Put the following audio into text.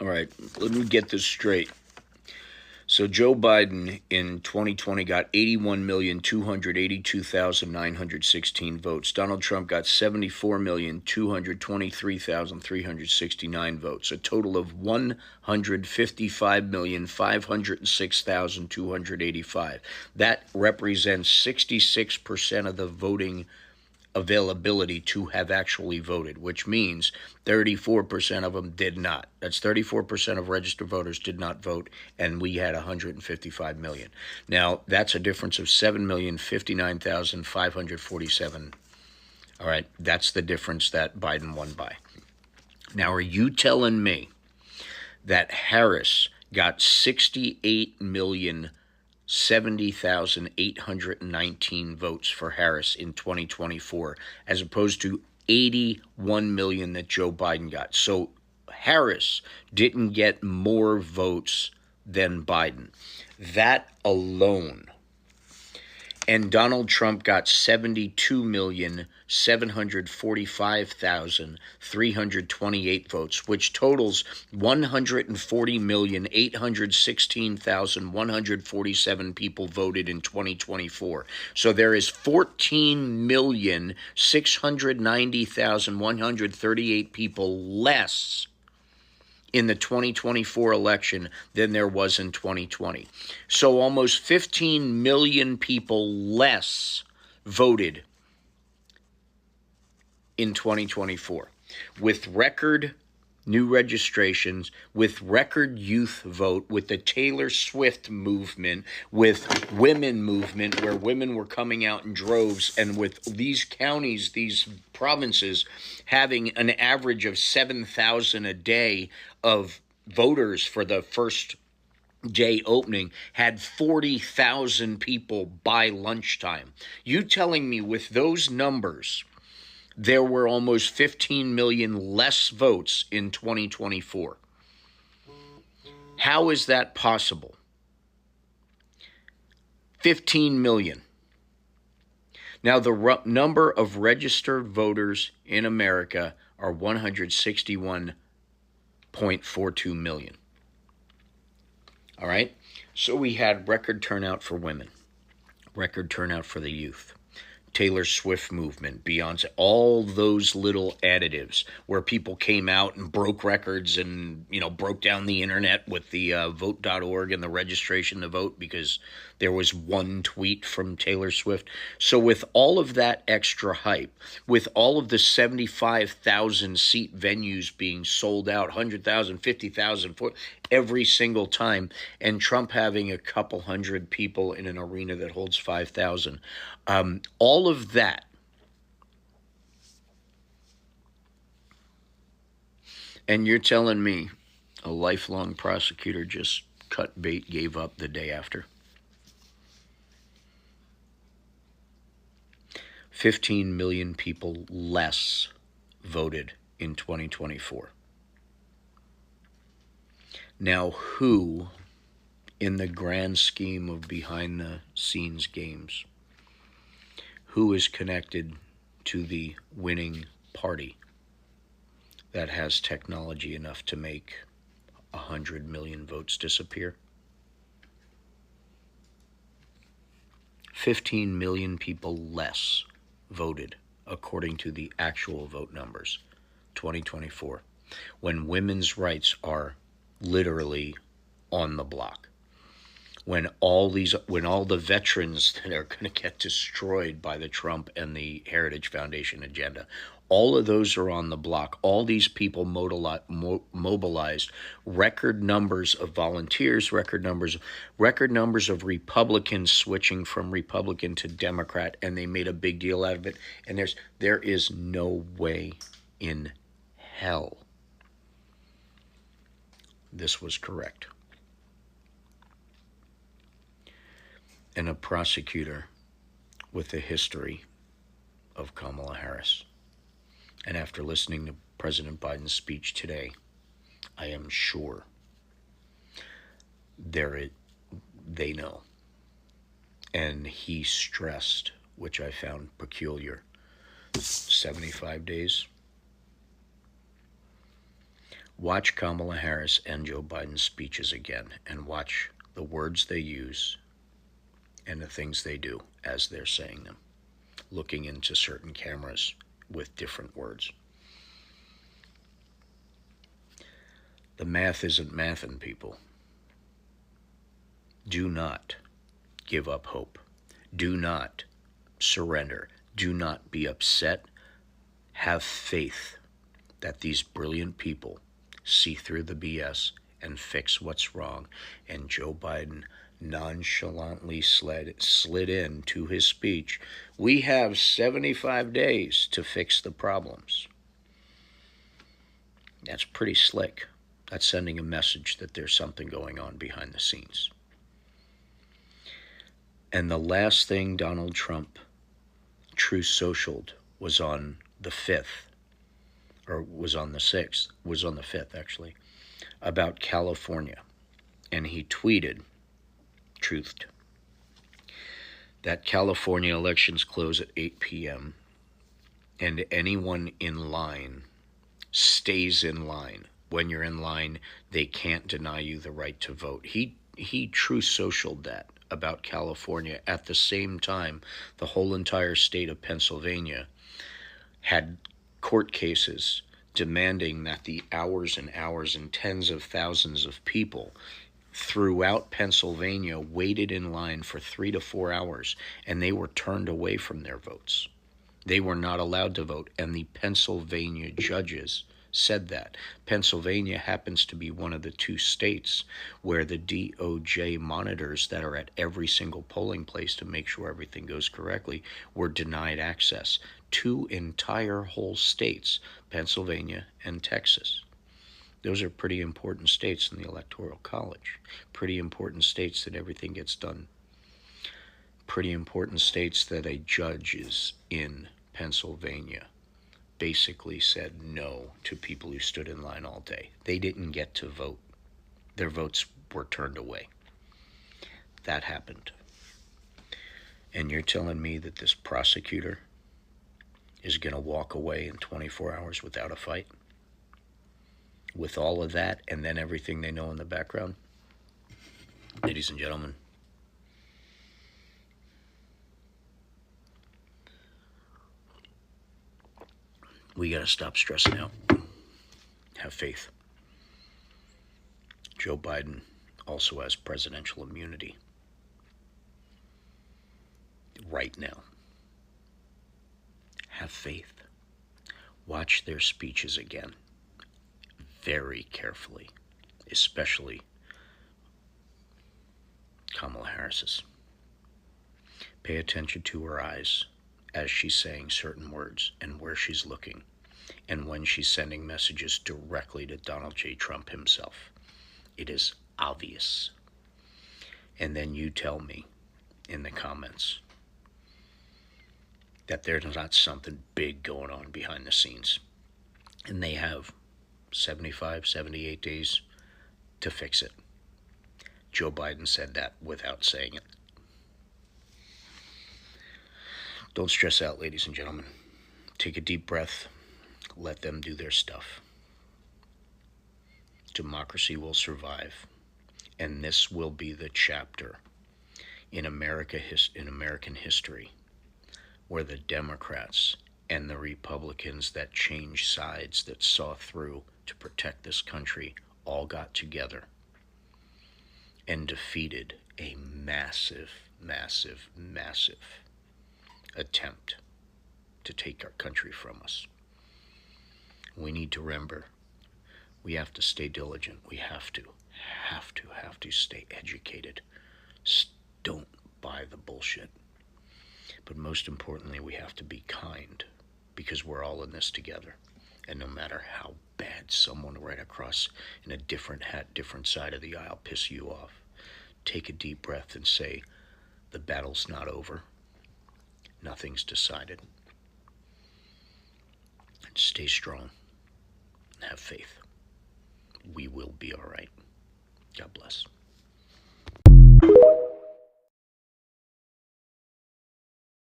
All right, let me get this straight. So Joe Biden in 2020 got 81,282,916 votes. Donald Trump got 74,223,369 votes. A total of 155,506,285. That represents 66% of the voting availability to have actually voted, which means 34% of them did not. That's 34% of registered voters did not vote, and we had 155 million. Now, that's a difference of 7,059,547. All right, that's the difference that Biden won by. Now, are you telling me that Harris got 68,070,819 votes for Harris in 2024, as opposed to 81 million that Joe Biden got? So Harris didn't get more votes than Biden. That alone. And Donald Trump got 72,745,328 votes, which totals 140,816,147 people voted in 2024. So there is 14,690,138 people less in the 2024 election than there was in 2020. So almost 15 million people less voted in 2024, with record new registrations, with record youth vote, with the Taylor Swift movement, with women movement, where women were coming out in droves, and with these counties, these provinces, having an average of 7,000 a day of voters for the first day opening, had 40,000 people by lunchtime. You telling me with those numbers, there were almost 15 million less votes in 2024. How is that possible? 15 million. Now, the number of registered voters in America are 161.42 million. All right? So we had record turnout for women, record turnout for the youth, Taylor Swift movement, Beyonce, all those little additives where people came out and broke records and, broke down the internet with the vote.org and the registration to vote because there was one tweet from Taylor Swift. So with all of that extra hype, with all of the 75,000 seat venues being sold out, 100,000, 50,000 for every single time, and Trump having a couple hundred people in an arena that holds 5,000, all of that, and you're telling me a lifelong prosecutor just cut bait, gave up the day after? 15 million people less voted in 2024. Now, who, in the grand scheme of behind-the-scenes games, who is connected to the winning party that has technology enough to make 100 million votes disappear? 15 million people less voted, according to the actual vote numbers, 2024, when women's rights are literally on the block. When all the veterans that are going to get destroyed by the Trump and the Heritage Foundation agenda, all of those are on the block. All these people mobilized record numbers of volunteers, record numbers of Republicans switching from Republican to Democrat, and they made a big deal out of it. And there is no way in hell this was correct. And a prosecutor with a history of Kamala Harris. And after listening to President Biden's speech today, I am sure they know. And he stressed, which I found peculiar, 75 days. Watch Kamala Harris and Joe Biden's speeches again, and watch the words they use and the things they do as they're saying them, looking into certain cameras with different words. The math isn't mathin', people. Do not give up hope. Do not surrender. Do not be upset. Have faith that these brilliant people see through the BS and fix what's wrong. And Joe Biden nonchalantly slid into his speech, we have 75 days to fix the problems. That's pretty slick. That's sending a message that there's something going on behind the scenes. And the last thing Donald Trump Truth Socialed was on the 5th, or was on the 6th, was on the 5th actually, about California. And he tweeted, truthed, that California elections close at 8 p.m. and anyone in line stays in line. When you're in line, they can't deny you the right to vote. He Truth Socialed that about California. At the same time, the whole entire state of Pennsylvania had court cases demanding that the hours and hours and tens of thousands of people throughout Pennsylvania waited in line for 3 to 4 hours, and they were turned away from their votes. They were not allowed to vote, and the Pennsylvania judges said that. Pennsylvania happens to be one of the 2 states where the DOJ monitors that are at every single polling place to make sure everything goes correctly were denied access. 2 entire whole states, Pennsylvania and Texas. Those are pretty important states in the Electoral College. Pretty important states that everything gets done. Pretty important states that a judge is in Pennsylvania basically said no to people who stood in line all day. They didn't get to vote. Their votes were turned away. That happened. And you're telling me that this prosecutor is going to walk away in 24 hours without a fight? With all of that and then everything they know in the background? Ladies and gentlemen, we got to stop stressing out. Have faith. Joe Biden also has presidential immunity right now. Have faith. Watch their speeches again very carefully, especially Kamala Harris's. Pay attention to her eyes as she's saying certain words and where she's looking, and when she's sending messages directly to Donald J. Trump himself. It is obvious. And then you tell me in the comments that there's not something big going on behind the scenes. And they have 75, 78 days to fix it. Joe Biden said that without saying it. Don't stress out, ladies and gentlemen. Take a deep breath. Let them do their stuff. Democracy will survive. And this will be the chapter in American history where the Democrats and the Republicans that changed sides, that saw through to protect this country, all got together and defeated a massive, massive, massive attempt to take our country from us. We need to remember, we have to stay diligent. We have to stay educated. Don't buy the bullshit. But most importantly, we have to be kind, because we're all in this together. And no matter how bad someone right across in a different hat, different side of the aisle piss you off, take a deep breath and say, the battle's not over. Nothing's decided. And stay strong. And have faith. We will be all right. God bless.